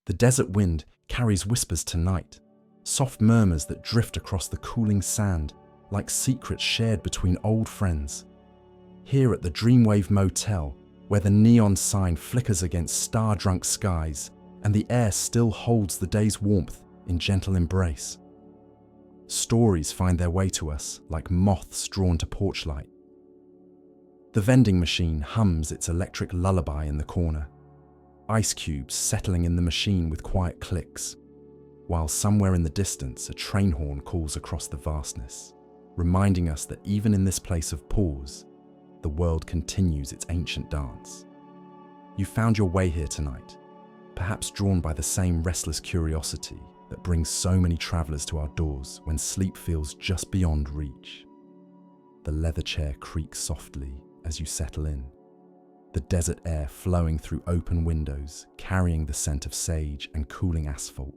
The desert wind carries whispers to night, soft murmurs that drift across the cooling sand like secrets shared between old friends. Here at the Dreamwave Motel, where the neon sign flickers against star-drunk skies and the air still holds the day's warmth in gentle embrace. Stories find their way to us like moths drawn to porchlight. The vending machine hums its electric lullaby in the corner, ice cubes settling in the machine with quiet clicks, while somewhere in the distance a train horn calls across the vastness, reminding us that even in this place of pause, the world continues its ancient dance. You found your way here tonight, perhaps drawn by the same restless curiosity that brings so many travelers to our doors when sleep feels just beyond reach. The leather chair creaks softly as you settle in, the desert air flowing through open windows, carrying the scent of sage and cooling asphalt,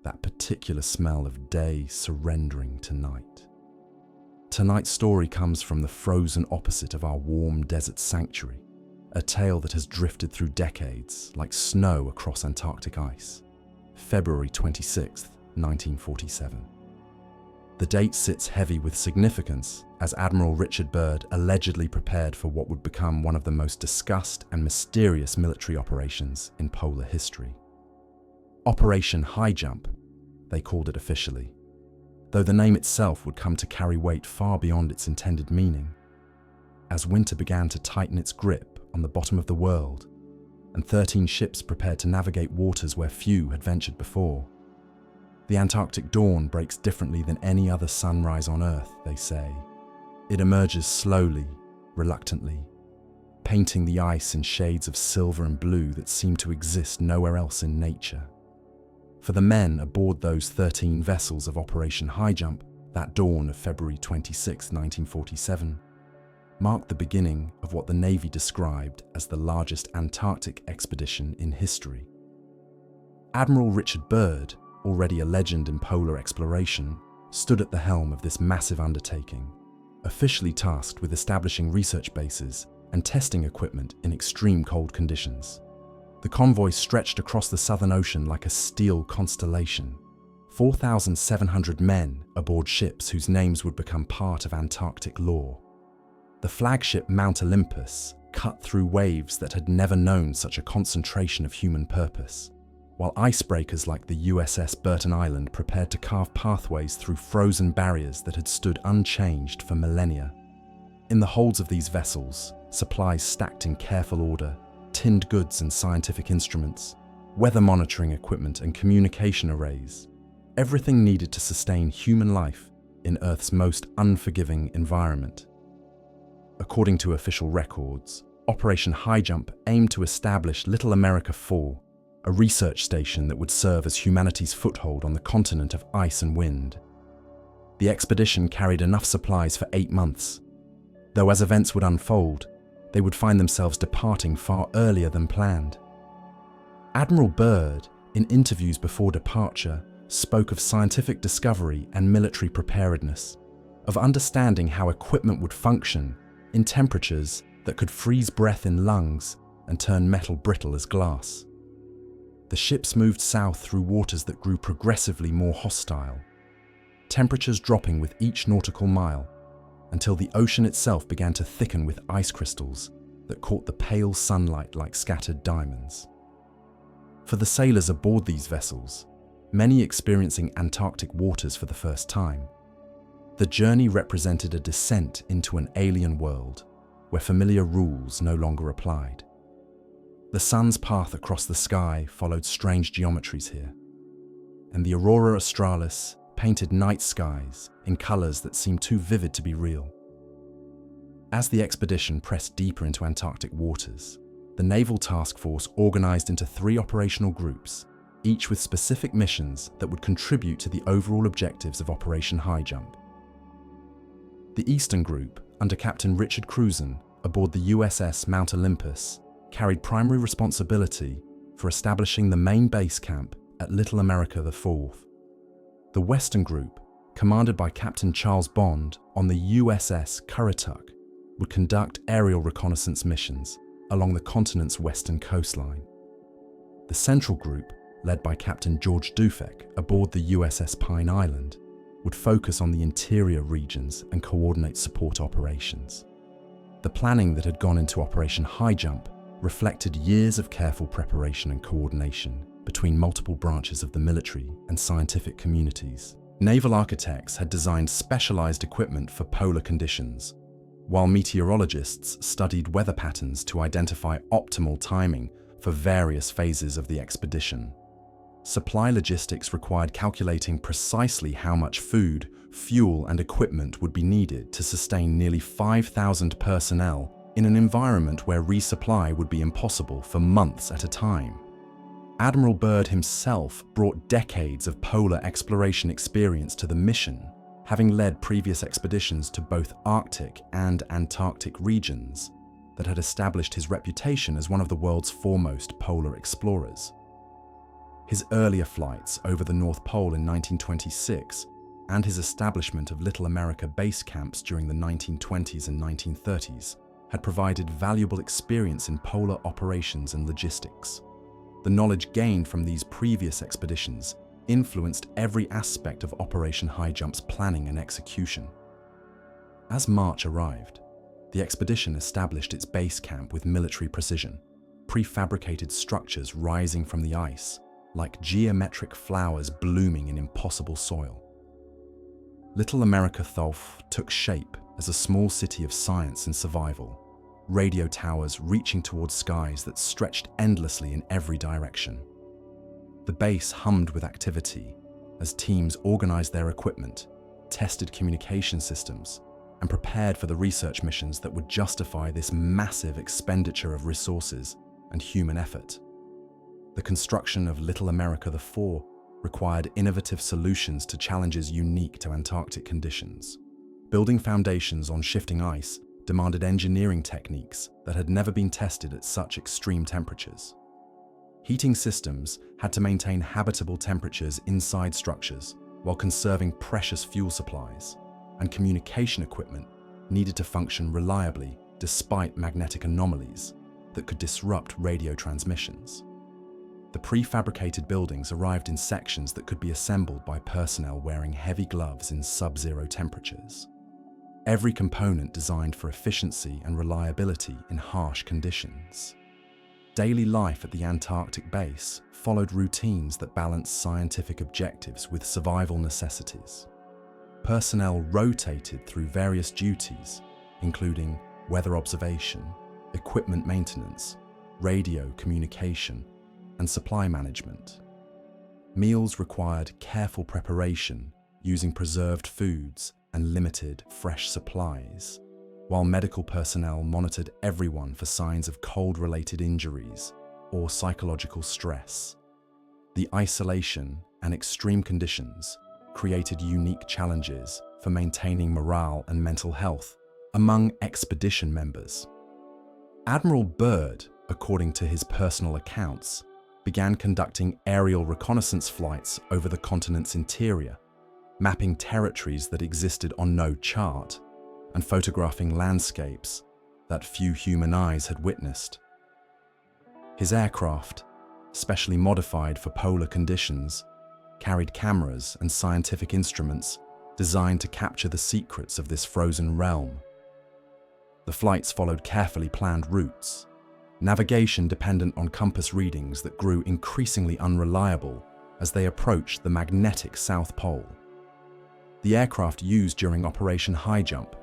that particular smell of day surrendering to night. Tonight's story comes from the frozen opposite of our warm desert sanctuary, a tale that has drifted through decades like snow across Antarctic ice. February 26, 1947. The date sits heavy with significance as Admiral Richard Byrd allegedly prepared for what would become one of the most discussed and mysterious military operations in polar history. Operation Highjump, they called it officially, though the name itself would come to carry weight far beyond its intended meaning. As winter began to tighten its grip on the bottom of the world, and 13 ships prepared to navigate waters where few had ventured before, the Antarctic dawn breaks differently than any other sunrise on Earth, they say. It emerges slowly, reluctantly, painting the ice in shades of silver and blue that seem to exist nowhere else in nature. For the men aboard those 13 vessels of Operation Highjump, that dawn of February 26, 1947, marked the beginning of what the Navy described as the largest Antarctic expedition in history. Admiral Richard Byrd, already a legend in polar exploration, stood at the helm of this massive undertaking, officially tasked with establishing research bases and testing equipment in extreme cold conditions. The convoy stretched across the Southern Ocean like a steel constellation, 4,700 men aboard ships whose names would become part of Antarctic lore. The flagship Mount Olympus cut through waves that had never known such a concentration of human purpose, while icebreakers like the USS Burton Island prepared to carve pathways through frozen barriers that had stood unchanged for millennia. In the holds of these vessels, supplies stacked in careful order, tinned goods and scientific instruments, weather monitoring equipment and communication arrays, everything needed to sustain human life in Earth's most unforgiving environment. According to official records, Operation Highjump aimed to establish Little America 4, a research station that would serve as humanity's foothold on the continent of ice and wind. The expedition carried enough supplies for 8 months, though as events would unfold, they would find themselves departing far earlier than planned. Admiral Byrd, in interviews before departure, spoke of scientific discovery and military preparedness, of understanding how equipment would function in temperatures that could freeze breath in lungs and turn metal brittle as glass. The ships moved south through waters that grew progressively more hostile, temperatures dropping with each nautical mile, until the ocean itself began to thicken with ice crystals that caught the pale sunlight like scattered diamonds. For the sailors aboard these vessels, many experiencing Antarctic waters for the first time, the journey represented a descent into an alien world where familiar rules no longer applied. The sun's path across the sky followed strange geometries here, and the aurora australis painted night skies in colors that seemed too vivid to be real. As the expedition pressed deeper into Antarctic waters, the Naval Task Force organized into 3 operational groups, each with specific missions that would contribute to the overall objectives of Operation Highjump. The Eastern Group, under Captain Richard Cruzen, aboard the USS Mount Olympus, carried primary responsibility for establishing the main base camp at Little America IV. The Western Group, commanded by Captain Charles Bond on the USS Currituck, would conduct aerial reconnaissance missions along the continent's western coastline. The Central Group, led by Captain George Dufek aboard the USS Pine Island, would focus on the interior regions and coordinate support operations. The planning that had gone into Operation Highjump reflected years of careful preparation and coordination between multiple branches of the military and scientific communities. Naval architects had designed specialized equipment for polar conditions, while meteorologists studied weather patterns to identify optimal timing for various phases of the expedition. Supply logistics required calculating precisely how much food, fuel, and equipment would be needed to sustain nearly 5,000 personnel in an environment where resupply would be impossible for months at a time. Admiral Byrd himself brought decades of polar exploration experience to the mission, having led previous expeditions to both Arctic and Antarctic regions that had established his reputation as one of the world's foremost polar explorers. His earlier flights over the North Pole in 1926 and his establishment of Little America base camps during the 1920s and 1930s had provided valuable experience in polar operations and logistics. The knowledge gained from these previous expeditions influenced every aspect of Operation Highjump's planning and execution. As March arrived, the expedition established its base camp with military precision, prefabricated structures rising from the ice, like geometric flowers blooming in impossible soil. Little America Thulf took shape as a small city of science and survival, radio towers reaching towards skies that stretched endlessly in every direction. The base hummed with activity as teams organized their equipment, tested communication systems, and prepared for the research missions that would justify this massive expenditure of resources and human effort. The construction of Little America IV required innovative solutions to challenges unique to Antarctic conditions. Building foundations on shifting ice demanded engineering techniques that had never been tested at such extreme temperatures. Heating systems had to maintain habitable temperatures inside structures while conserving precious fuel supplies, and communication equipment needed to function reliably despite magnetic anomalies that could disrupt radio transmissions. The prefabricated buildings arrived in sections that could be assembled by personnel wearing heavy gloves in sub-zero temperatures. Every component designed for efficiency and reliability in harsh conditions. Daily life at the Antarctic base followed routines that balanced scientific objectives with survival necessities. Personnel rotated through various duties, including weather observation, equipment maintenance, radio communication, and supply management. Meals required careful preparation using preserved foods and limited fresh supplies, while medical personnel monitored everyone for signs of cold-related injuries or psychological stress. The isolation and extreme conditions created unique challenges for maintaining morale and mental health among expedition members. Admiral Byrd, according to his personal accounts, began conducting aerial reconnaissance flights over the continent's interior, mapping territories that existed on no chart and photographing landscapes that few human eyes had witnessed. His aircraft, specially modified for polar conditions, carried cameras and scientific instruments designed to capture the secrets of this frozen realm. The flights followed carefully planned routes, navigation dependent on compass readings that grew increasingly unreliable as they approached the magnetic South Pole. The aircraft used during Operation Highjump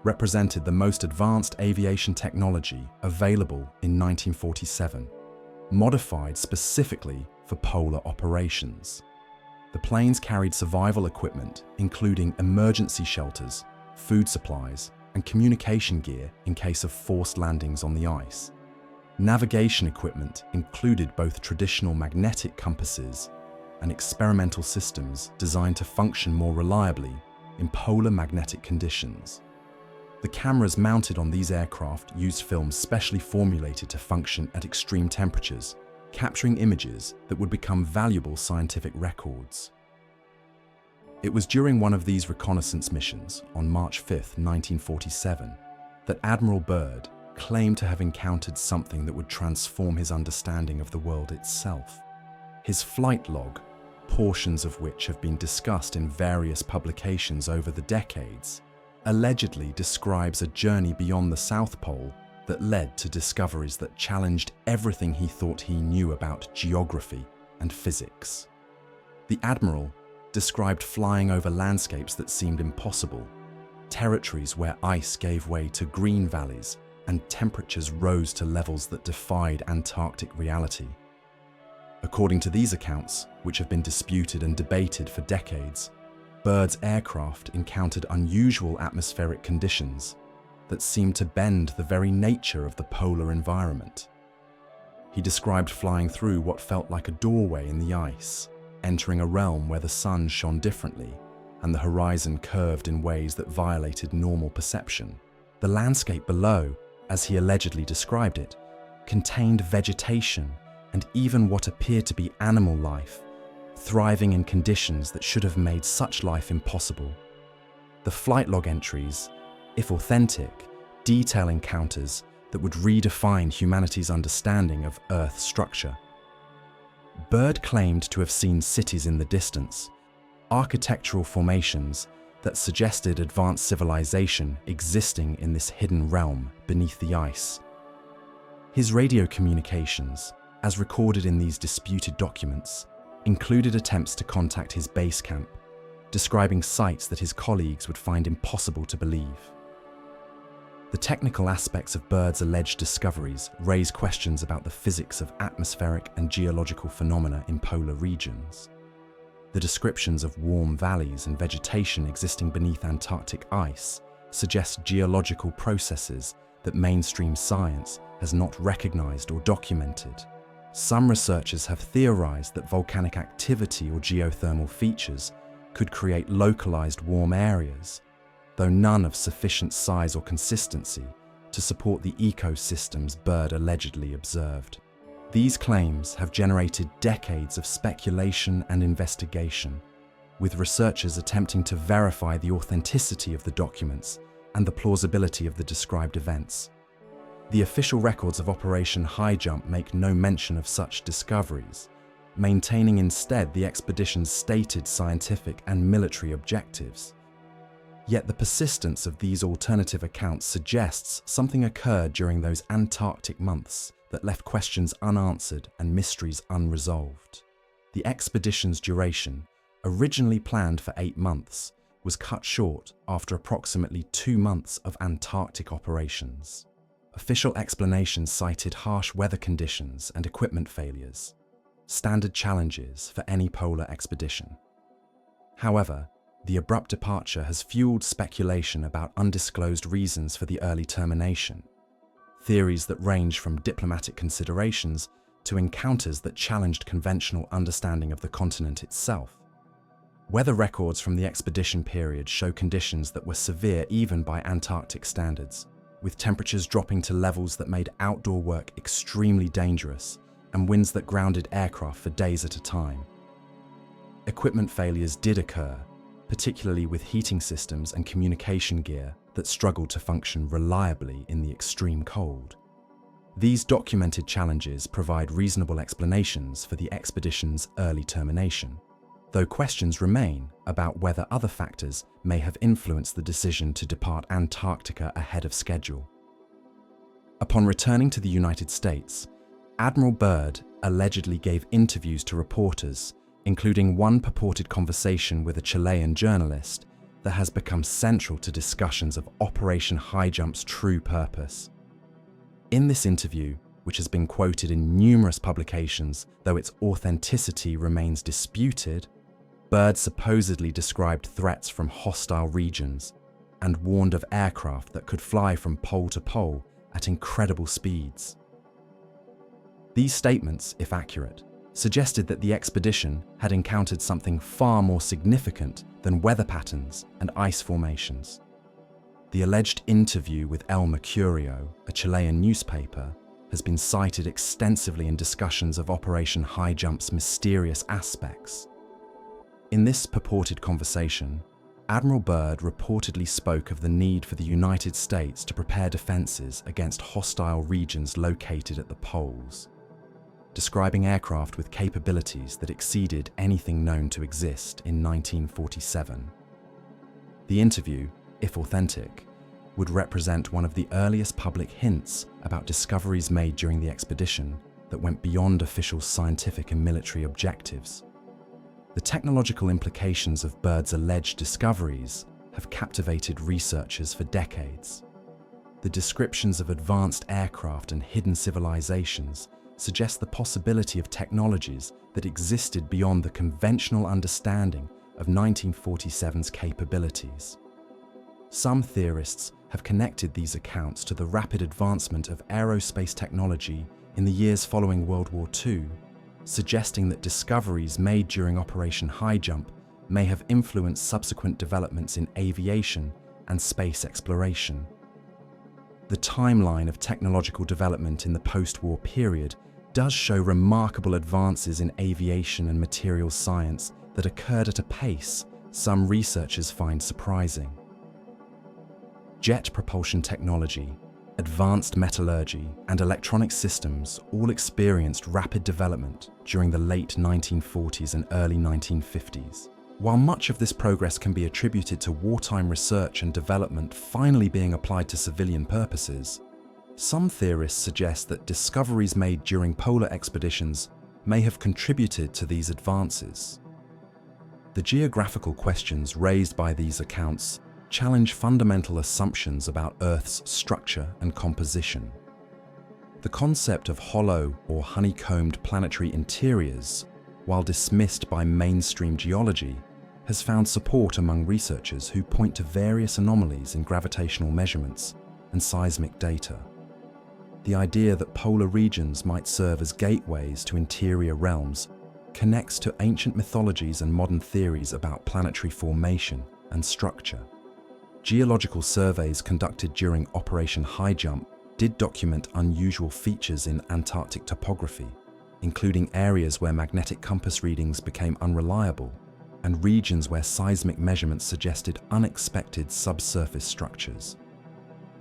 represented the most advanced aviation technology available in 1947, modified specifically for polar operations. The planes carried survival equipment, including emergency shelters, food supplies, and communication gear in case of forced landings on the ice. Navigation equipment included both traditional magnetic compasses and experimental systems designed to function more reliably in polar magnetic conditions. The cameras mounted on these aircraft used films specially formulated to function at extreme temperatures, capturing images that would become valuable scientific records. It was during one of these reconnaissance missions on March 5, 1947, that Admiral Byrd claimed to have encountered something that would transform his understanding of the world itself. His flight log, portions of which have been discussed in various publications over the decades, allegedly describes a journey beyond the South Pole that led to discoveries that challenged everything he thought he knew about geography and physics. The Admiral described flying over landscapes that seemed impossible, territories where ice gave way to green valleys and temperatures rose to levels that defied Antarctic reality. According to these accounts, which have been disputed and debated for decades, Byrd's aircraft encountered unusual atmospheric conditions that seemed to bend the very nature of the polar environment. He described flying through what felt like a doorway in the ice, entering a realm where the sun shone differently and the horizon curved in ways that violated normal perception. The landscape below, as he allegedly described it, contained vegetation and even what appeared to be animal life, thriving in conditions that should have made such life impossible. The flight log entries, if authentic, detail encounters that would redefine humanity's understanding of Earth's structure. Byrd claimed to have seen cities in the distance, architectural formations that suggested advanced civilization existing in this hidden realm beneath the ice. His radio communications, as recorded in these disputed documents, included attempts to contact his base camp, describing sights that his colleagues would find impossible to believe. The technical aspects of Byrd's alleged discoveries raise questions about the physics of atmospheric and geological phenomena in polar regions. The descriptions of warm valleys and vegetation existing beneath Antarctic ice suggest geological processes that mainstream science has not recognized or documented. Some researchers have theorized that volcanic activity or geothermal features could create localized warm areas, though none of sufficient size or consistency to support the ecosystems Byrd allegedly observed. These claims have generated decades of speculation and investigation, with researchers attempting to verify the authenticity of the documents and the plausibility of the described events. The official records of Operation Highjump make no mention of such discoveries, maintaining instead the expedition's stated scientific and military objectives. Yet the persistence of these alternative accounts suggests something occurred during those Antarctic months that left questions unanswered and mysteries unresolved. The expedition's duration, originally planned for 8 months, was cut short after approximately 2 months of Antarctic operations. Official explanations cited harsh weather conditions and equipment failures, standard challenges for any polar expedition. However, the abrupt departure has fueled speculation about undisclosed reasons for the early termination, theories that range from diplomatic considerations to encounters that challenged conventional understanding of the continent itself. Weather records from the expedition period show conditions that were severe even by Antarctic standards, with temperatures dropping to levels that made outdoor work extremely dangerous and winds that grounded aircraft for days at a time. Equipment failures did occur, particularly with heating systems and communication gear that struggled to function reliably in the extreme cold. These documented challenges provide reasonable explanations for the expedition's early termination, though questions remain about whether other factors may have influenced the decision to depart Antarctica ahead of schedule. Upon returning to the United States, Admiral Byrd allegedly gave interviews to reporters, including one purported conversation with a Chilean journalist that has become central to discussions of Operation Highjump's true purpose. In this interview, which has been quoted in numerous publications, though its authenticity remains disputed, Byrd supposedly described threats from hostile regions and warned of aircraft that could fly from pole to pole at incredible speeds. These statements, if accurate, suggested that the expedition had encountered something far more significant than weather patterns and ice formations. The alleged interview with El Mercurio, a Chilean newspaper, has been cited extensively in discussions of Operation Highjump's mysterious aspects. In this purported conversation, Admiral Byrd reportedly spoke of the need for the United States to prepare defenses against hostile regions located at the poles. describing aircraft with capabilities that exceeded anything known to exist in 1947. The interview, if authentic, would represent one of the earliest public hints about discoveries made during the expedition that went beyond official scientific and military objectives. The technological implications of Byrd's alleged discoveries have captivated researchers for decades. The descriptions of advanced aircraft and hidden civilizations suggest the possibility of technologies that existed beyond the conventional understanding of 1947's capabilities. Some theorists have connected these accounts to the rapid advancement of aerospace technology in the years following World War II, suggesting that discoveries made during Operation Highjump may have influenced subsequent developments in aviation and space exploration. The timeline of technological development in the post-war period does show remarkable advances in aviation and materials science that occurred at a pace some researchers find surprising. Jet propulsion technology, advanced metallurgy, and electronic systems all experienced rapid development during the late 1940s and early 1950s. While much of this progress can be attributed to wartime research and development finally being applied to civilian purposes, some theorists suggest that discoveries made during polar expeditions may have contributed to these advances. The geographical questions raised by these accounts challenge fundamental assumptions about Earth's structure and composition. The concept of hollow or honeycombed planetary interiors, while dismissed by mainstream geology, has found support among researchers who point to various anomalies in gravitational measurements and seismic data. The idea that polar regions might serve as gateways to interior realms connects to ancient mythologies and modern theories about planetary formation and structure. Geological surveys conducted during Operation Highjump did document unusual features in Antarctic topography, including areas where magnetic compass readings became unreliable and regions where seismic measurements suggested unexpected subsurface structures.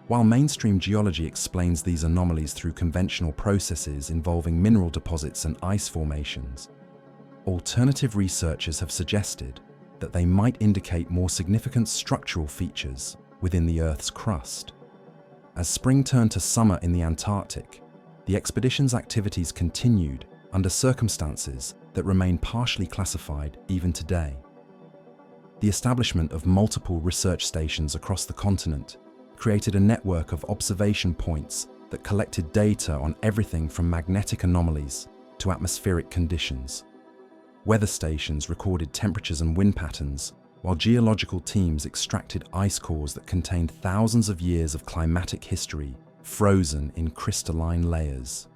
While mainstream geology explains these anomalies through conventional processes involving mineral deposits and ice formations, alternative researchers have suggested that they might indicate more significant structural features within the Earth's crust. As spring turned to summer in the Antarctic, the expedition's activities continued under circumstances that remain partially classified even today. The establishment of multiple research stations across the continent created a network of observation points that collected data on everything from magnetic anomalies to atmospheric conditions. Weather stations recorded temperatures and wind patterns, while geological teams extracted ice cores that contained thousands of years of climatic history frozen in crystalline layers.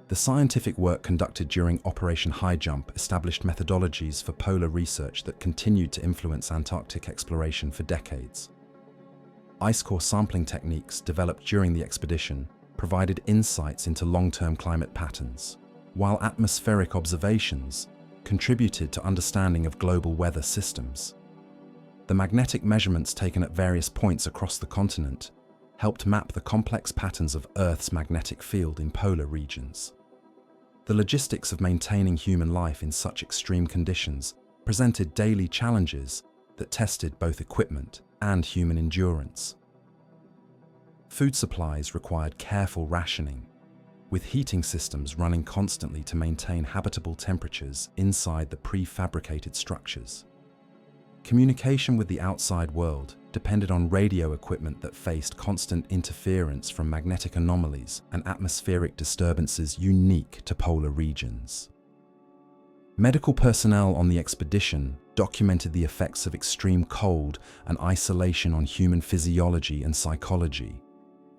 The scientific work conducted during Operation Highjump established methodologies for polar research that continued to influence Antarctic exploration for decades. Ice core sampling techniques developed during the expedition provided insights into long-term climate patterns, while atmospheric observations contributed to understanding of global weather systems. The magnetic measurements taken at various points across the continent helped map the complex patterns of Earth's magnetic field in polar regions. The logistics of maintaining human life in such extreme conditions presented daily challenges that tested both equipment and human endurance. Food supplies required careful rationing, with heating systems running constantly to maintain habitable temperatures inside the prefabricated structures. Communication with the outside world depended on radio equipment that faced constant interference from magnetic anomalies and atmospheric disturbances unique to polar regions. Medical personnel on the expedition documented the effects of extreme cold and isolation on human physiology and psychology,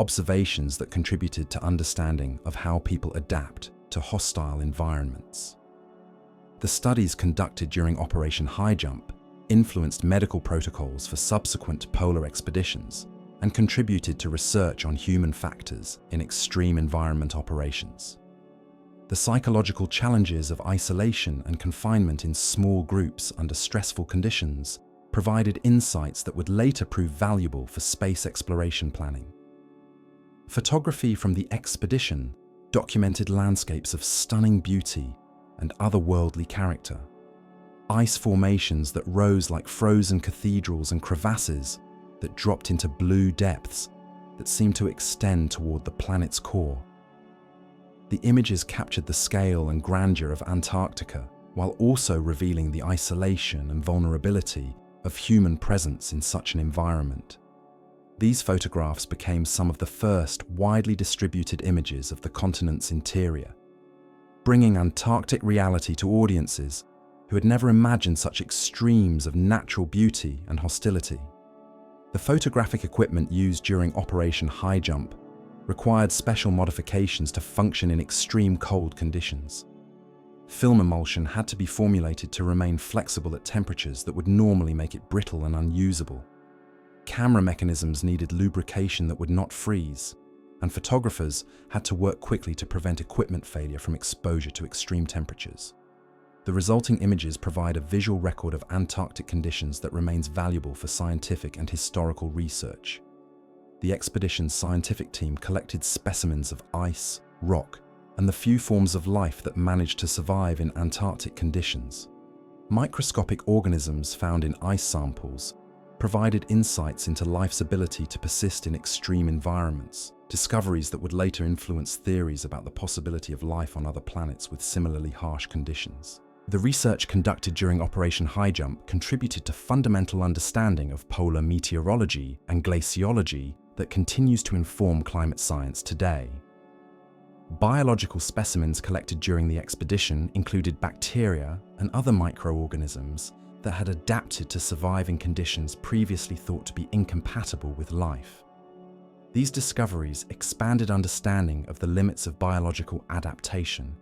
observations that contributed to understanding of how people adapt to hostile environments. The studies conducted during Operation Highjump influenced medical protocols for subsequent polar expeditions and contributed to research on human factors in extreme environment operations. The psychological challenges of isolation and confinement in small groups under stressful conditions provided insights that would later prove valuable for space exploration planning. Photography from the expedition documented landscapes of stunning beauty and otherworldly character. Ice formations that rose like frozen cathedrals and crevasses that dropped into blue depths that seemed to extend toward the planet's core. The images captured the scale and grandeur of Antarctica, while also revealing the isolation and vulnerability of human presence in such an environment. These photographs became some of the first widely distributed images of the continent's interior, bringing Antarctic reality to audiences who had never imagined such extremes of natural beauty and hostility. The photographic equipment used during Operation Highjump required special modifications to function in extreme cold conditions. Film emulsion had to be formulated to remain flexible at temperatures that would normally make it brittle and unusable. Camera mechanisms needed lubrication that would not freeze, and photographers had to work quickly to prevent equipment failure from exposure to extreme temperatures. The resulting images provide a visual record of Antarctic conditions that remains valuable for scientific and historical research. The expedition's scientific team collected specimens of ice, rock, and the few forms of life that managed to survive in Antarctic conditions. Microscopic organisms found in ice samples provided insights into life's ability to persist in extreme environments, discoveries that would later influence theories about the possibility of life on other planets with similarly harsh conditions. The research conducted during Operation Highjump contributed to fundamental understanding of polar meteorology and glaciology that continues to inform climate science today. Biological specimens collected during the expedition included bacteria and other microorganisms that had adapted to survive in conditions previously thought to be incompatible with life. These discoveries expanded understanding of the limits of biological adaptation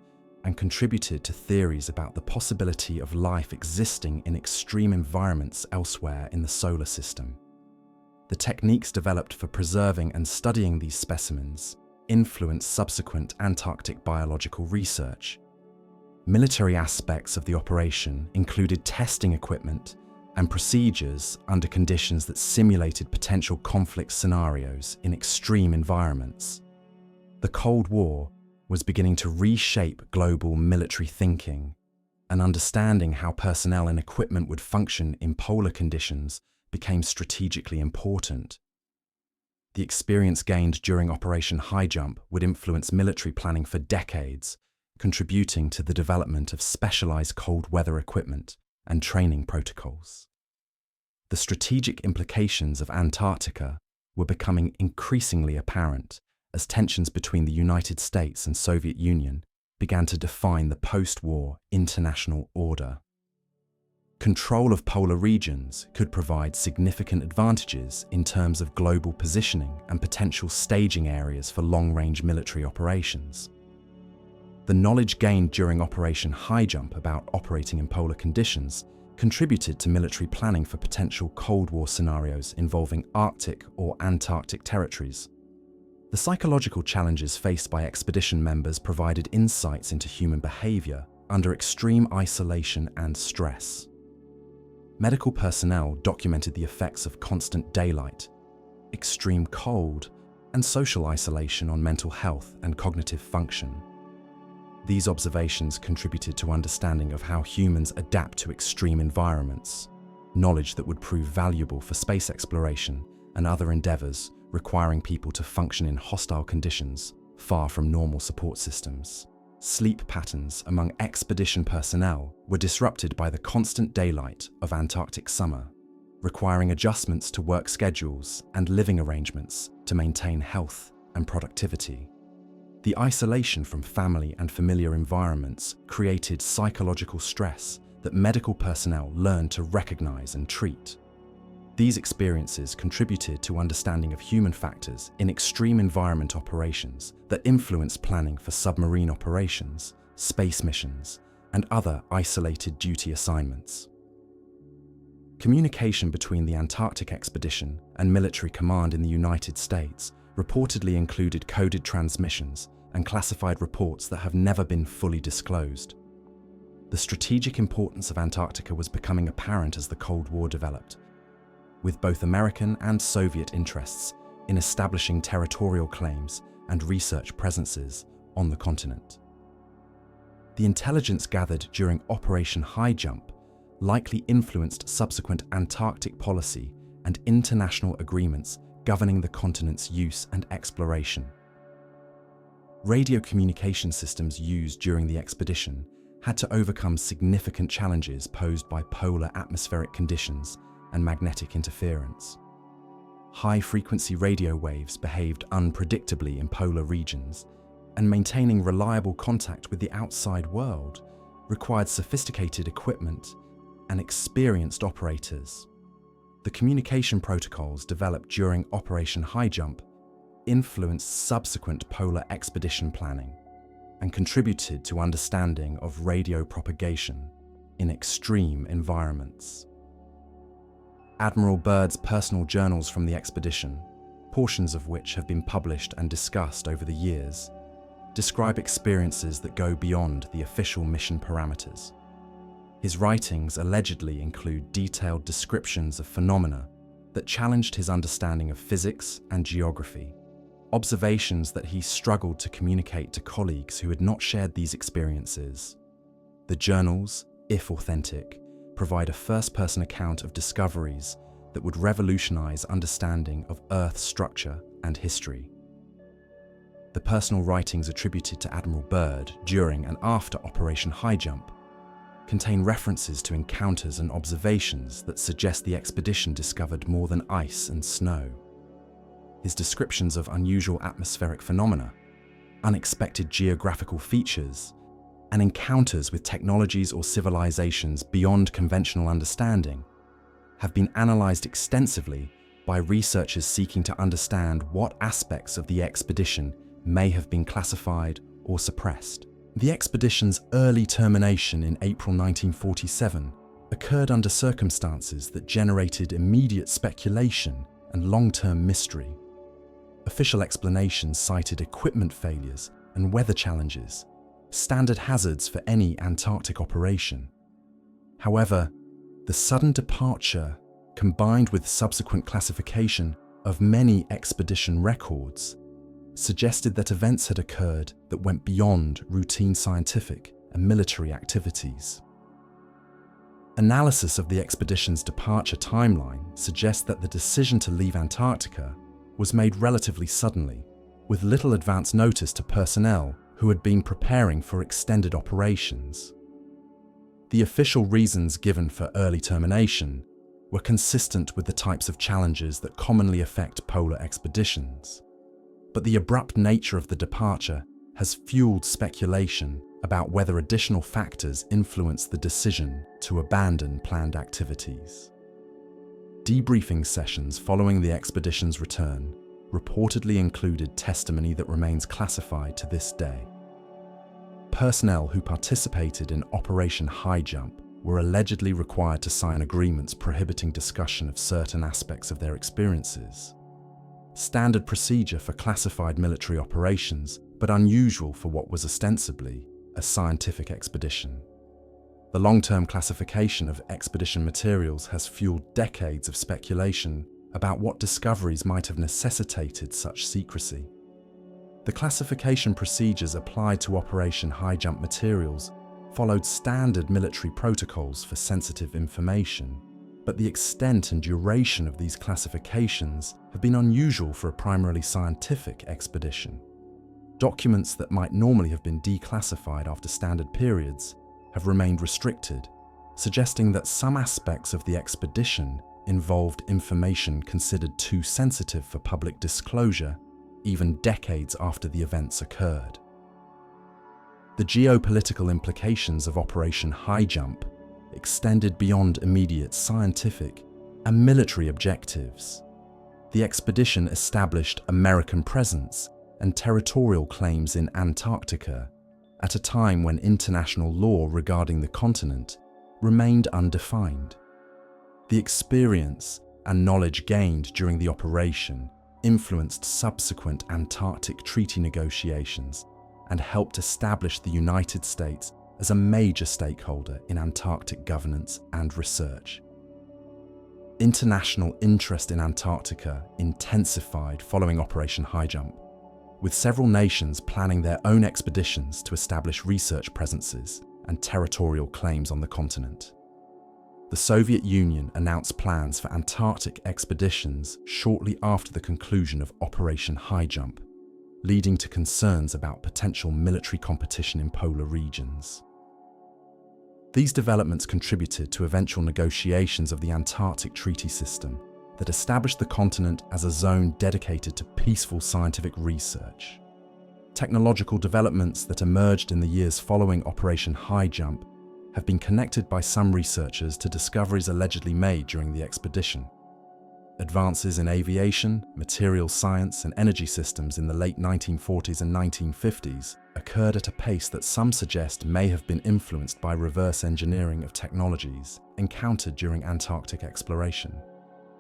and contributed to theories about the possibility of life existing in extreme environments elsewhere in the solar system. The techniques developed for preserving and studying these specimens influenced subsequent Antarctic biological research. Military aspects of the operation included testing equipment and procedures under conditions that simulated potential conflict scenarios in extreme environments. The Cold War was beginning to reshape global military thinking, and understanding how personnel and equipment would function in polar conditions became strategically important. The experience gained during Operation Highjump would influence military planning for decades, contributing to the development of specialized cold weather equipment and training protocols. The strategic implications of Antarctica were becoming increasingly apparent as tensions between the United States and Soviet Union began to define the post-war international order. Control of polar regions could provide significant advantages in terms of global positioning and potential staging areas for long-range military operations. The knowledge gained during Operation Highjump about operating in polar conditions contributed to military planning for potential Cold War scenarios involving Arctic or Antarctic territories. The psychological challenges faced by expedition members provided insights into human behavior under extreme isolation and stress. Medical personnel documented the effects of constant daylight, extreme cold, and social isolation on mental health and cognitive function. These observations contributed to understanding of how humans adapt to extreme environments, knowledge that would prove valuable for space exploration and other endeavors requiring people to function in hostile conditions far from normal support systems. Sleep patterns among expedition personnel were disrupted by the constant daylight of Antarctic summer, requiring adjustments to work schedules and living arrangements to maintain health and productivity. The isolation from family and familiar environments created psychological stress that medical personnel learned to recognize and treat. These experiences contributed to understanding of human factors in extreme environment operations that influence planning for submarine operations, space missions, and other isolated duty assignments. Communication between the Antarctic expedition and military command in the United States reportedly included coded transmissions and classified reports that have never been fully disclosed. The strategic importance of Antarctica was becoming apparent as the Cold War developed, with both American and Soviet interests in establishing territorial claims and research presences on the continent. The intelligence gathered during Operation Highjump likely influenced subsequent Antarctic policy and international agreements governing the continent's use and exploration. Radio communication systems used during the expedition had to overcome significant challenges posed by polar atmospheric conditions and magnetic interference. High-frequency radio waves behaved unpredictably in polar regions, and maintaining reliable contact with the outside world required sophisticated equipment and experienced operators. The communication protocols developed during Operation Highjump influenced subsequent polar expedition planning and contributed to understanding of radio propagation in extreme environments. Admiral Byrd's personal journals from the expedition, portions of which have been published and discussed over the years, describe experiences that go beyond the official mission parameters. His writings allegedly include detailed descriptions of phenomena that challenged his understanding of physics and geography, observations that he struggled to communicate to colleagues who had not shared these experiences. The journals, if authentic, provide a first-person account of discoveries that would revolutionize understanding of Earth's structure and history. The personal writings attributed to Admiral Byrd during and after Operation Highjump contain references to encounters and observations that suggest the expedition discovered more than ice and snow. His descriptions of unusual atmospheric phenomena, unexpected geographical features, and encounters with technologies or civilizations beyond conventional understanding have been analyzed extensively by researchers seeking to understand what aspects of the expedition may have been classified or suppressed. The expedition's early termination in April 1947 occurred under circumstances that generated immediate speculation and long-term mystery. Official explanations cited equipment failures and weather challenges, standard hazards for any Antarctic operation. However, the sudden departure, combined with subsequent classification of many expedition records, suggested that events had occurred that went beyond routine scientific and military activities. Analysis of the expedition's departure timeline suggests that the decision to leave Antarctica was made relatively suddenly, with little advance notice to personnel who had been preparing for extended operations. The official reasons given for early termination were consistent with the types of challenges that commonly affect polar expeditions. But the abrupt nature of the departure has fueled speculation about whether additional factors influenced the decision to abandon planned activities. Debriefing sessions following the expedition's return reportedly included testimony that remains classified to this day. Personnel who participated in Operation Highjump were allegedly required to sign agreements prohibiting discussion of certain aspects of their experiences. Standard procedure for classified military operations, but unusual for what was ostensibly a scientific expedition. The long-term classification of expedition materials has fueled decades of speculation about what discoveries might have necessitated such secrecy. The classification procedures applied to Operation Highjump materials followed standard military protocols for sensitive information, but the extent and duration of these classifications have been unusual for a primarily scientific expedition. Documents that might normally have been declassified after standard periods have remained restricted, suggesting that some aspects of the expedition involved information considered too sensitive for public disclosure even decades after the events occurred. The geopolitical implications of Operation Highjump extended beyond immediate scientific and military objectives. The expedition established American presence and territorial claims in Antarctica at a time when international law regarding the continent remained undefined. The experience and knowledge gained during the operation influenced subsequent Antarctic treaty negotiations and helped establish the United States as a major stakeholder in Antarctic governance and research. International interest in Antarctica intensified following Operation Highjump, with several nations planning their own expeditions to establish research presences and territorial claims on the continent. The Soviet Union announced plans for Antarctic expeditions shortly after the conclusion of Operation Highjump, leading to concerns about potential military competition in polar regions. These developments contributed to eventual negotiations of the Antarctic Treaty System that established the continent as a zone dedicated to peaceful scientific research. Technological developments that emerged in the years following Operation Highjump have been connected by some researchers to discoveries allegedly made during the expedition. Advances in aviation, materials science, and energy systems in the late 1940s and 1950s occurred at a pace that some suggest may have been influenced by reverse engineering of technologies encountered during Antarctic exploration.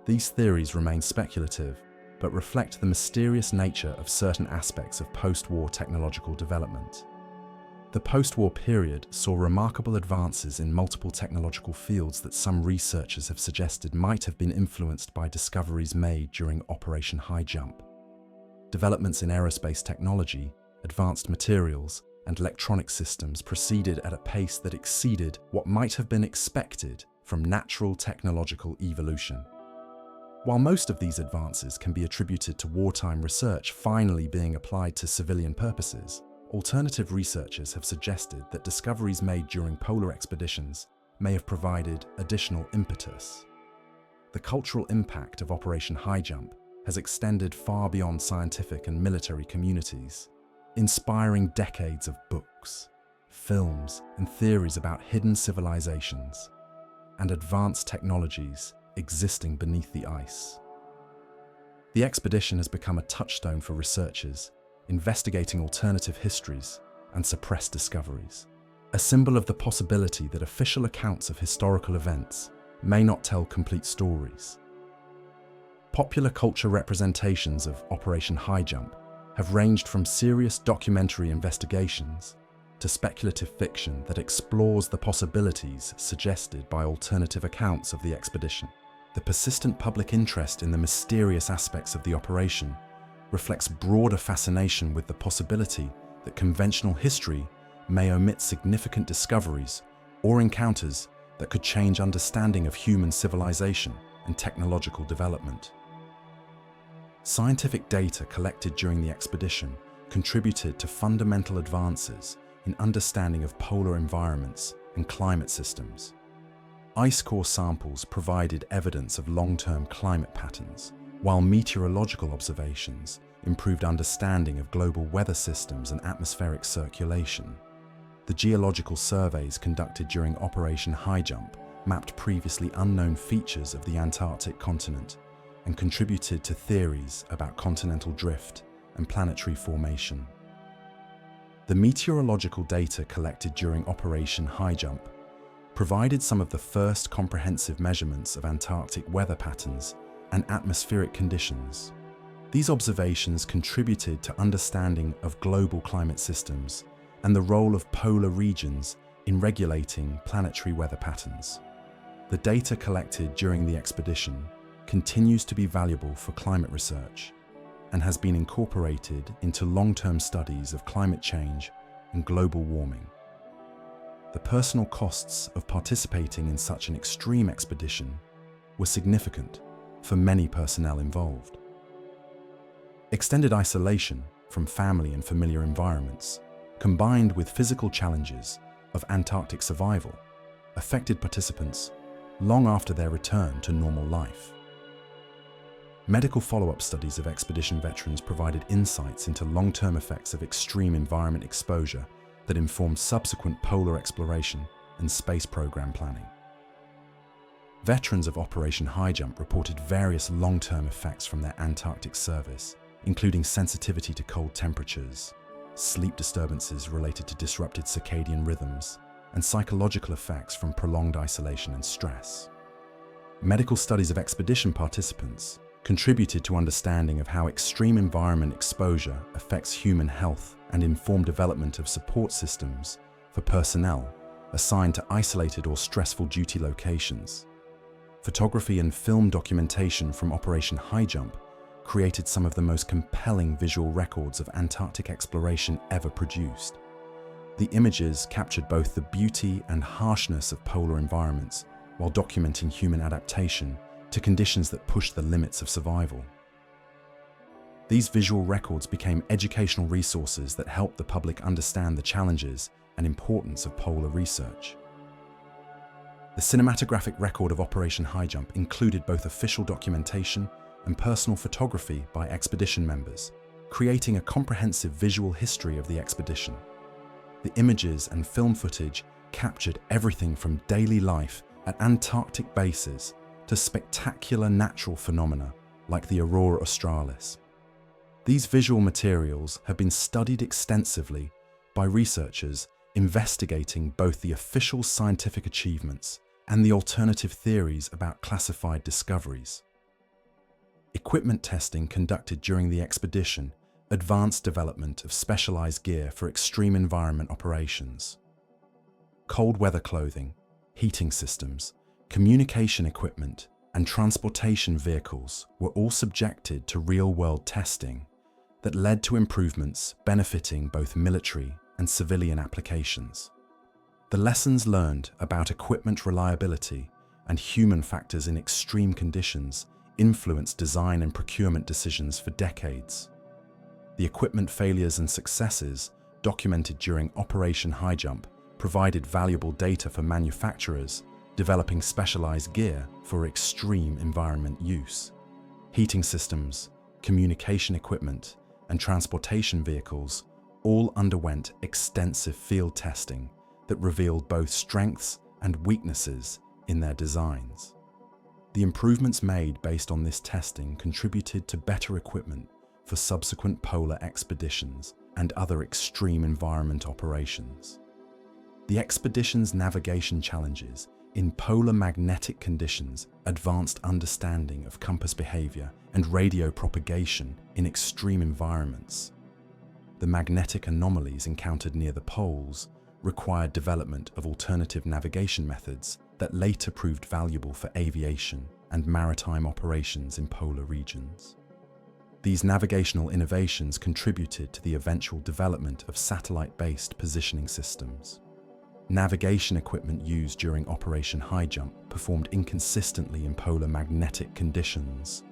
These theories remain speculative, but reflect the mysterious nature of certain aspects of post-war technological development. The post-war period saw remarkable advances in multiple technological fields that some researchers have suggested might have been influenced by discoveries made during Operation Highjump. Developments in aerospace technology, advanced materials, and electronic systems proceeded at a pace that exceeded what might have been expected from natural technological evolution. While most of these advances can be attributed to wartime research finally being applied to civilian purposes, alternative researchers have suggested that discoveries made during polar expeditions may have provided additional impetus. The cultural impact of Operation Highjump has extended far beyond scientific and military communities, inspiring decades of books, films, and theories about hidden civilizations and advanced technologies existing beneath the ice. The expedition has become a touchstone for researchers investigating alternative histories and suppressed discoveries, a symbol of the possibility that official accounts of historical events may not tell complete stories. Popular culture representations of Operation Highjump have ranged from serious documentary investigations to speculative fiction that explores the possibilities suggested by alternative accounts of the expedition. The persistent public interest in the mysterious aspects of the operation reflects broader fascination with the possibility that conventional history may omit significant discoveries or encounters that could change understanding of human civilization and technological development. Scientific data collected during the expedition contributed to fundamental advances in understanding of polar environments and climate systems. Ice core samples provided evidence of long-term climate patterns, while meteorological observations improved understanding of global weather systems and atmospheric circulation. The geological surveys conducted during Operation Highjump mapped previously unknown features of the Antarctic continent and contributed to theories about continental drift and planetary formation. The meteorological data collected during Operation Highjump provided some of the first comprehensive measurements of Antarctic weather patterns and atmospheric conditions. These observations contributed to understanding of global climate systems and the role of polar regions in regulating planetary weather patterns. The data collected during the expedition continues to be valuable for climate research and has been incorporated into long-term studies of climate change and global warming. The personal costs of participating in such an extreme expedition were significant for many personnel involved. Extended isolation from family and familiar environments, combined with physical challenges of Antarctic survival, affected participants long after their return to normal life. Medical follow-up studies of expedition veterans provided insights into long-term effects of extreme environment exposure that informed subsequent polar exploration and space program planning. Veterans of Operation Highjump reported various long-term effects from their Antarctic service, including sensitivity to cold temperatures, sleep disturbances related to disrupted circadian rhythms, and psychological effects from prolonged isolation and stress. Medical studies of expedition participants contributed to understanding of how extreme environment exposure affects human health and informed development of support systems for personnel assigned to isolated or stressful duty locations. Photography and film documentation from Operation Highjump created some of the most compelling visual records of Antarctic exploration ever produced. The images captured both the beauty and harshness of polar environments while documenting human adaptation to conditions that pushed the limits of survival. These visual records became educational resources that helped the public understand the challenges and importance of polar research. The cinematographic record of Operation Highjump included both official documentation and personal photography by expedition members, creating a comprehensive visual history of the expedition. The images and film footage captured everything from daily life at Antarctic bases to spectacular natural phenomena like the aurora australis. These visual materials have been studied extensively by researchers investigating both the official scientific achievements and the alternative theories about classified discoveries. Equipment testing conducted during the expedition advanced development of specialized gear for extreme environment operations. Cold weather clothing, heating systems, communication equipment, and transportation vehicles were all subjected to real-world testing that led to improvements benefiting both military and civilian applications. The lessons learned about equipment reliability and human factors in extreme conditions influenced design and procurement decisions for decades. The equipment failures and successes documented during Operation Highjump provided valuable data for manufacturers developing specialized gear for extreme environment use. Heating systems, communication equipment, and transportation vehicles all underwent extensive field testing that revealed both strengths and weaknesses in their designs. The improvements made based on this testing contributed to better equipment for subsequent polar expeditions and other extreme environment operations. The expedition's navigation challenges in polar magnetic conditions advanced understanding of compass behavior and radio propagation in extreme environments. The magnetic anomalies encountered near the poles required development of alternative navigation methods that later proved valuable for aviation and maritime operations in polar regions. These navigational innovations contributed to the eventual development of satellite-based positioning systems. Navigation equipment used during Operation Highjump performed inconsistently in polar magnetic conditions,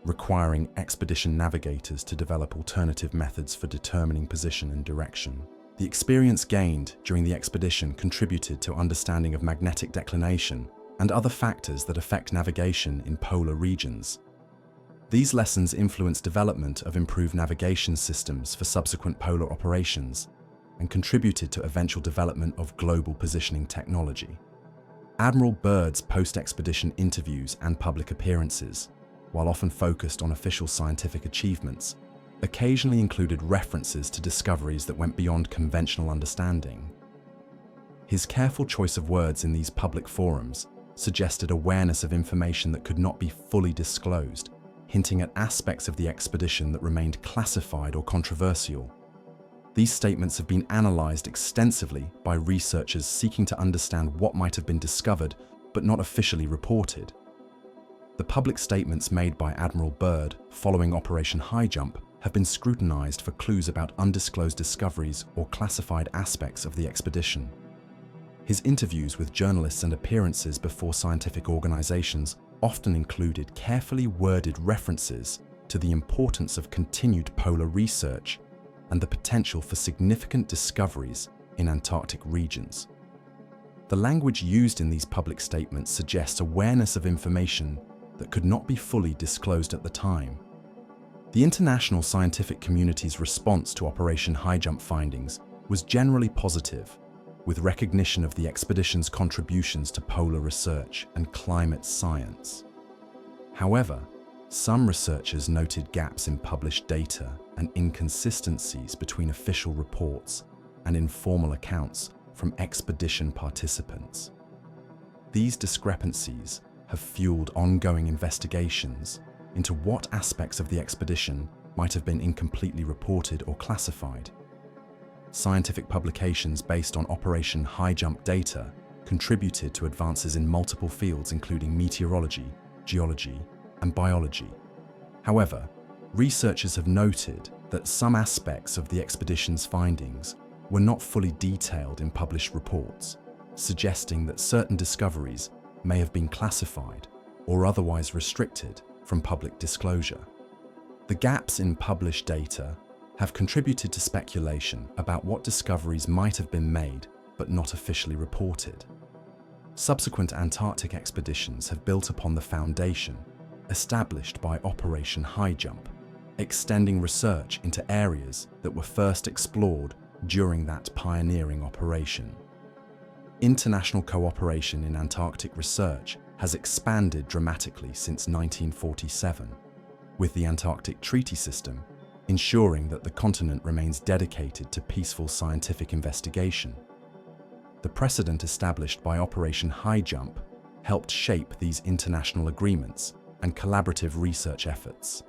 requiring expedition navigators to develop alternative methods for determining position and direction. The experience gained during the expedition contributed to understanding of magnetic declination and other factors that affect navigation in polar regions. These lessons influenced development of improved navigation systems for subsequent polar operations and contributed to eventual development of global positioning technology. Admiral Byrd's post-expedition interviews and public appearances, while often focused on official scientific achievements, occasionally included references to discoveries that went beyond conventional understanding. His careful choice of words in these public forums suggested awareness of information that could not be fully disclosed, hinting at aspects of the expedition that remained classified or controversial. These statements have been analyzed extensively by researchers seeking to understand what might have been discovered but not officially reported. The public statements made by Admiral Byrd following Operation Highjump have been scrutinized for clues about undisclosed discoveries or classified aspects of the expedition. His interviews with journalists and appearances before scientific organizations often included carefully worded references to the importance of continued polar research and the potential for significant discoveries in Antarctic regions. The language used in these public statements suggests awareness of information that could not be fully disclosed at the time. The international scientific community's response to Operation Highjump findings was generally positive, with recognition of the expedition's contributions to polar research and climate science. However, some researchers noted gaps in published data and inconsistencies between official reports and informal accounts from expedition participants. These discrepancies have fueled ongoing investigations into what aspects of the expedition might have been incompletely reported or classified. Scientific publications based on Operation Highjump data contributed to advances in multiple fields including meteorology, geology, and biology. However, researchers have noted that some aspects of the expedition's findings were not fully detailed in published reports, suggesting that certain discoveries may have been classified or otherwise restricted from public disclosure. The gaps in published data have contributed to speculation about what discoveries might have been made but not officially reported. Subsequent Antarctic expeditions have built upon the foundation established by Operation Highjump, extending research into areas that were first explored during that pioneering operation. International cooperation in Antarctic research has expanded dramatically since 1947, with the Antarctic Treaty System ensuring that the continent remains dedicated to peaceful scientific investigation. The precedent established by Operation Highjump helped shape these international agreements and collaborative research efforts.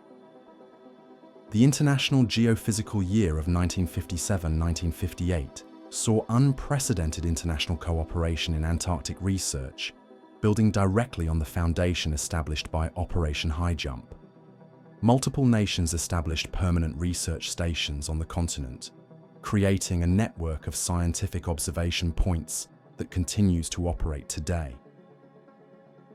The International Geophysical Year of 1957-1958 saw unprecedented international cooperation in Antarctic research, building directly on the foundation established by Operation Highjump. Multiple nations established permanent research stations on the continent, creating a network of scientific observation points that continues to operate today.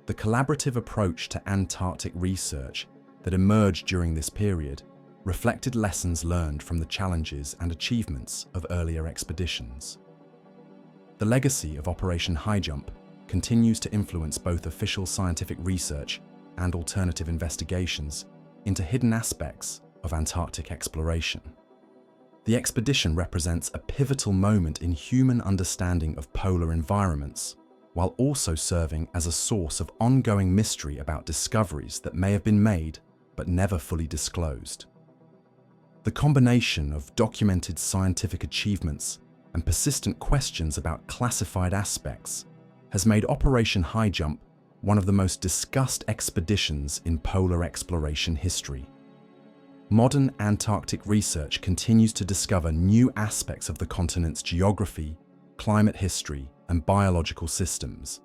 The collaborative approach to Antarctic research that emerged during this period reflected lessons learned from the challenges and achievements of earlier expeditions. The legacy of Operation Highjump continues to influence both official scientific research and alternative investigations into hidden aspects of Antarctic exploration. The expedition represents a pivotal moment in human understanding of polar environments, while also serving as a source of ongoing mystery about discoveries that may have been made but never fully disclosed. The combination of documented scientific achievements and persistent questions about classified aspects has made Operation Highjump one of the most discussed expeditions in polar exploration history. Modern Antarctic research continues to discover new aspects of the continent's geography, climate history, and biological systems,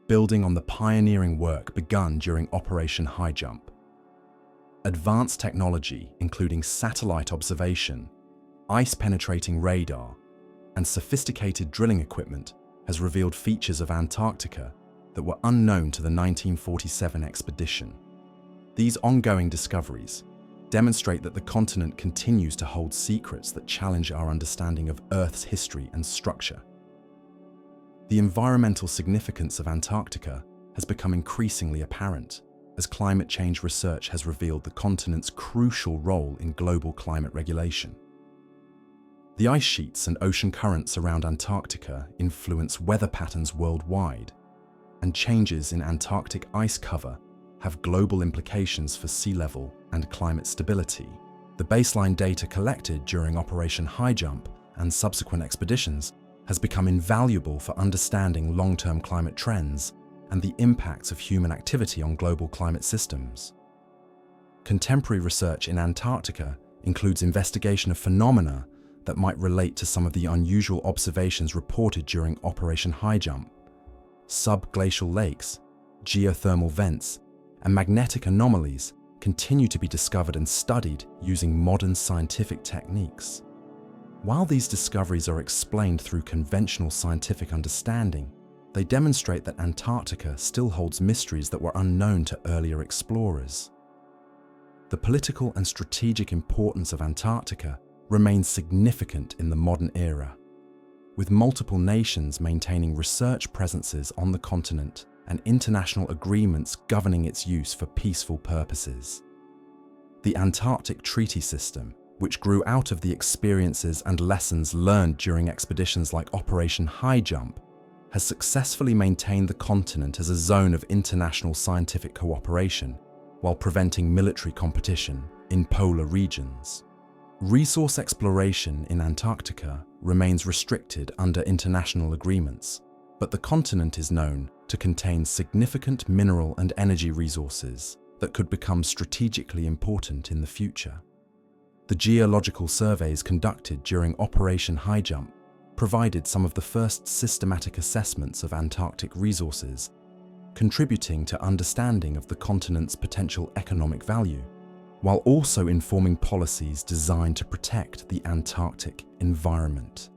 building on the pioneering work begun during Operation Highjump. Advanced technology, including satellite observation, ice-penetrating radar, and sophisticated drilling equipment, has revealed features of Antarctica that were unknown to the 1947 expedition. These ongoing discoveries demonstrate that the continent continues to hold secrets that challenge our understanding of Earth's history and structure. The environmental significance of Antarctica has become increasingly apparent as climate change research has revealed the continent's crucial role in global climate regulation. The ice sheets and ocean currents around Antarctica influence weather patterns worldwide, and changes in Antarctic ice cover have global implications for sea level and climate stability. The baseline data collected during Operation Highjump and subsequent expeditions has become invaluable for understanding long-term climate trends and the impacts of human activity on global climate systems. Contemporary research in Antarctica includes investigation of phenomena that might relate to some of the unusual observations reported during Operation Highjump. Subglacial lakes, geothermal vents, and magnetic anomalies continue to be discovered and studied using modern scientific techniques. While these discoveries are explained through conventional scientific understanding, they demonstrate that Antarctica still holds mysteries that were unknown to earlier explorers. The political and strategic importance of Antarctica remains significant in the modern era, with multiple nations maintaining research presences on the continent and international agreements governing its use for peaceful purposes. The Antarctic Treaty System, which grew out of the experiences and lessons learned during expeditions like Operation Highjump, has successfully maintained the continent as a zone of international scientific cooperation while preventing military competition in polar regions. Resource exploration in Antarctica remains restricted under international agreements, but the continent is known to contain significant mineral and energy resources that could become strategically important in the future. The geological surveys conducted during Operation Highjump provided some of the first systematic assessments of Antarctic resources, contributing to understanding of the continent's potential economic value. while also informing policies designed to protect the Antarctic environment.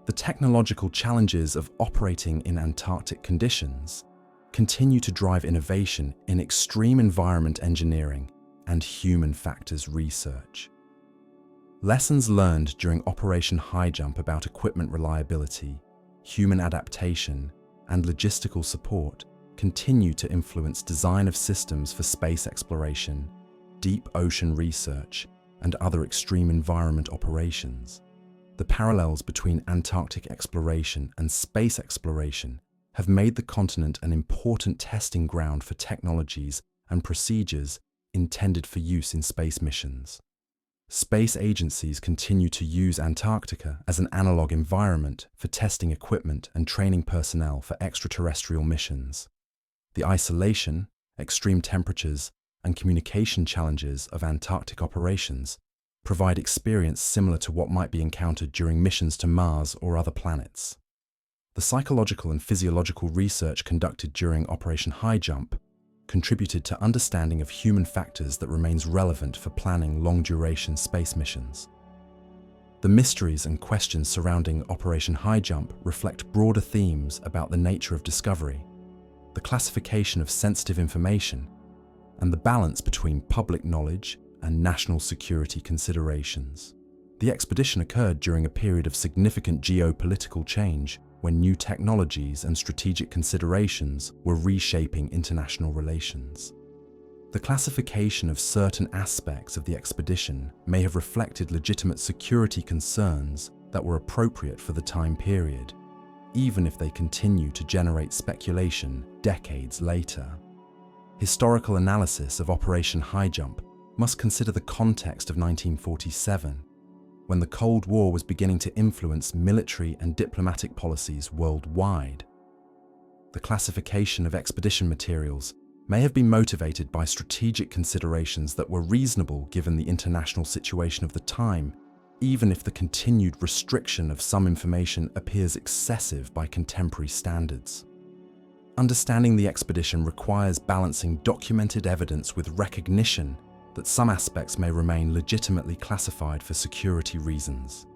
The technological challenges of operating in Antarctic conditions continue to drive innovation in extreme environment engineering and human factors research. Lessons learned during Operation Highjump about equipment reliability, human adaptation, and logistical support continue to influence design of systems for space exploration, deep ocean research, and other extreme environment operations. The parallels between Antarctic exploration and space exploration have made the continent an important testing ground for technologies and procedures intended for use in space missions. Space agencies continue to use Antarctica as an analog environment for testing equipment and training personnel for extraterrestrial missions. The isolation, extreme temperatures, and communication challenges of Antarctic operations provide experience similar to what might be encountered during missions to Mars or other planets. The psychological and physiological research conducted during Operation Highjump contributed to understanding of human factors that remains relevant for planning long-duration space missions. The mysteries and questions surrounding Operation Highjump reflect broader themes about the nature of discovery, the classification of sensitive information, and the balance between public knowledge and national security considerations. The expedition occurred during a period of significant geopolitical change when new technologies and strategic considerations were reshaping international relations. The classification of certain aspects of the expedition may have reflected legitimate security concerns that were appropriate for the time period, even if they continue to generate speculation decades later. Historical analysis of Operation Highjump must consider the context of 1947, when the Cold War was beginning to influence military and diplomatic policies worldwide. The classification of expedition materials may have been motivated by strategic considerations that were reasonable given the international situation of the time, even if the continued restriction of some information appears excessive by contemporary standards. Understanding the expedition requires balancing documented evidence with recognition that some aspects may remain legitimately classified for security reasons.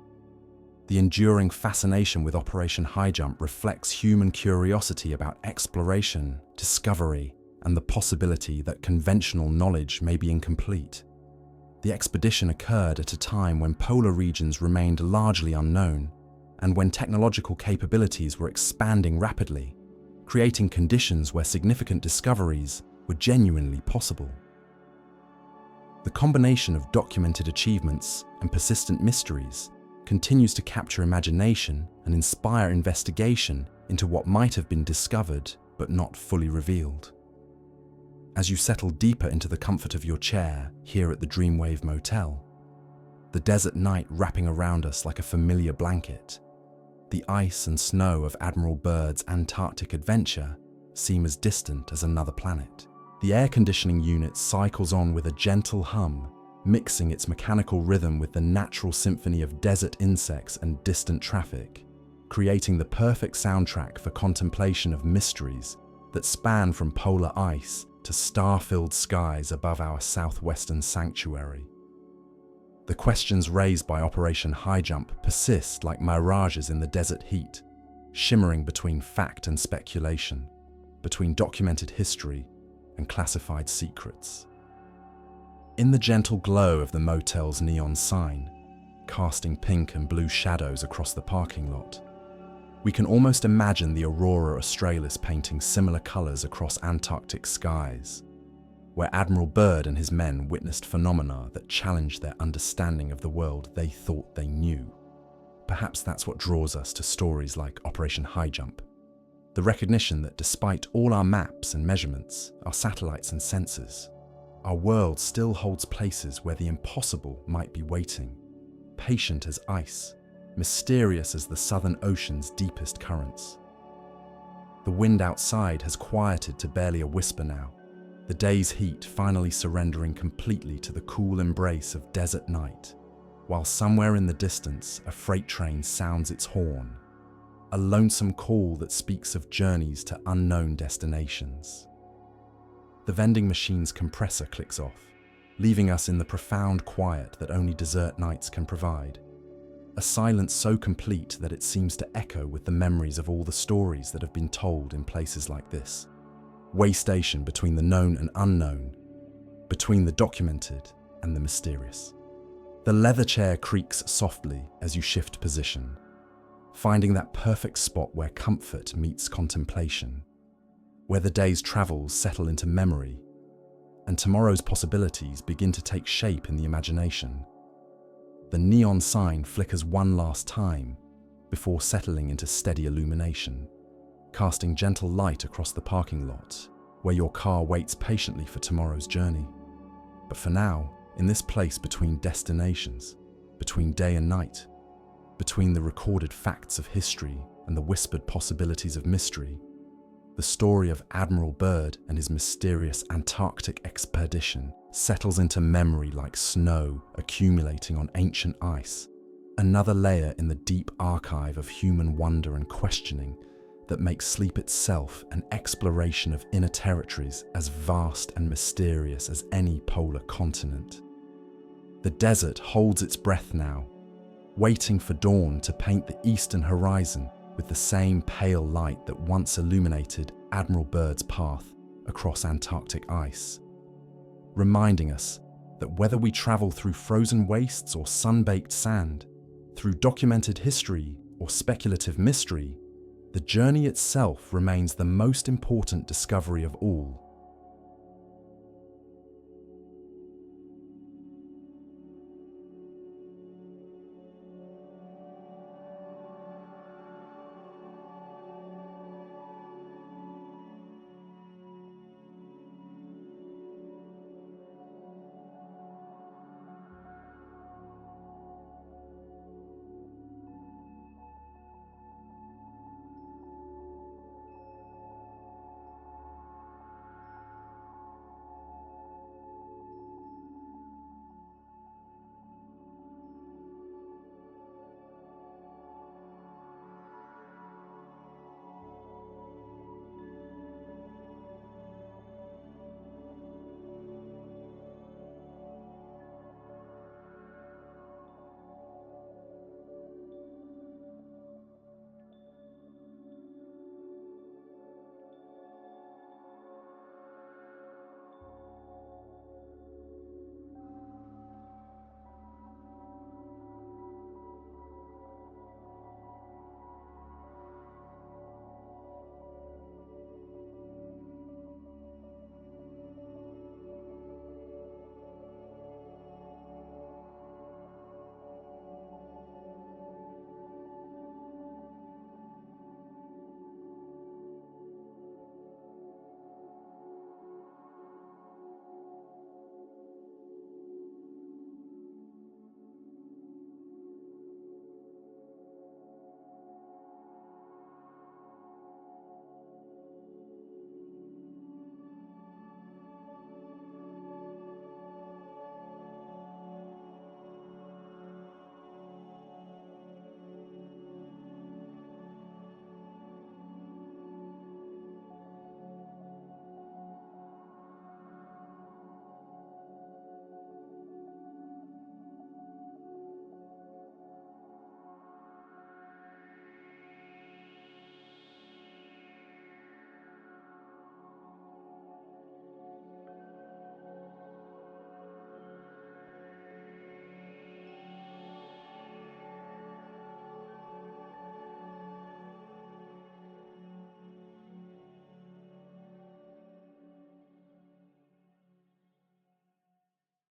The enduring fascination with Operation Highjump reflects human curiosity about exploration, discovery, and the possibility that conventional knowledge may be incomplete. The expedition occurred at a time when polar regions remained largely unknown, and when technological capabilities were expanding rapidly, creating conditions where significant discoveries were genuinely possible. The combination of documented achievements and persistent mysteries continues to capture imagination and inspire investigation into what might have been discovered but not fully revealed. As you settle deeper into the comfort of your chair here at the Dreamwave Motel, the desert night wrapping around us like a familiar blanket, the ice and snow of Admiral Byrd's Antarctic adventure seem as distant as another planet. The air conditioning unit cycles on with a gentle hum, mixing its mechanical rhythm with the natural symphony of desert insects and distant traffic, creating the perfect soundtrack for contemplation of mysteries that span from polar ice to star-filled skies above our southwestern sanctuary. The questions raised by Operation Highjump persist like mirages in the desert heat, shimmering between fact and speculation, between documented history and classified secrets. In the gentle glow of the motel's neon sign, casting pink and blue shadows across the parking lot, we can almost imagine the aurora australis painting similar colours across Antarctic skies, where Admiral Byrd and his men witnessed phenomena that challenged their understanding of the world they thought they knew. Perhaps that's what draws us to stories like Operation Highjump. The recognition that despite all our maps and measurements, our satellites and sensors, our world still holds places where the impossible might be waiting, patient as ice, mysterious as the Southern Ocean's deepest currents. The wind outside has quieted to barely a whisper now, the day's heat finally surrendering completely to the cool embrace of desert night, while somewhere in the distance a freight train sounds its horn, a lonesome call that speaks of journeys to unknown destinations. The vending machine's compressor clicks off, leaving us in the profound quiet that only desert nights can provide. A silence so complete that it seems to echo with the memories of all the stories that have been told in places like this. Way station between the known and unknown, between the documented and the mysterious. The leather chair creaks softly as you shift position, finding that perfect spot where comfort meets contemplation, where the day's travels settle into memory, and tomorrow's possibilities begin to take shape in the imagination. The neon sign flickers one last time before settling into steady illumination, casting gentle light across the parking lot where your car waits patiently for tomorrow's journey. But for now, in this place between destinations, between day and night, between the recorded facts of history and the whispered possibilities of mystery, the story of Admiral Byrd and his mysterious Antarctic expedition settles into memory like snow accumulating on ancient ice, another layer in the deep archive of human wonder and questioning that makes sleep itself an exploration of inner territories as vast and mysterious as any polar continent. The desert holds its breath now, waiting for dawn to paint the eastern horizon with the same pale light that once illuminated Admiral Byrd's path across Antarctic ice, reminding us that whether we travel through frozen wastes or sun-baked sand, through documented history or speculative mystery, the journey itself remains the most important discovery of all.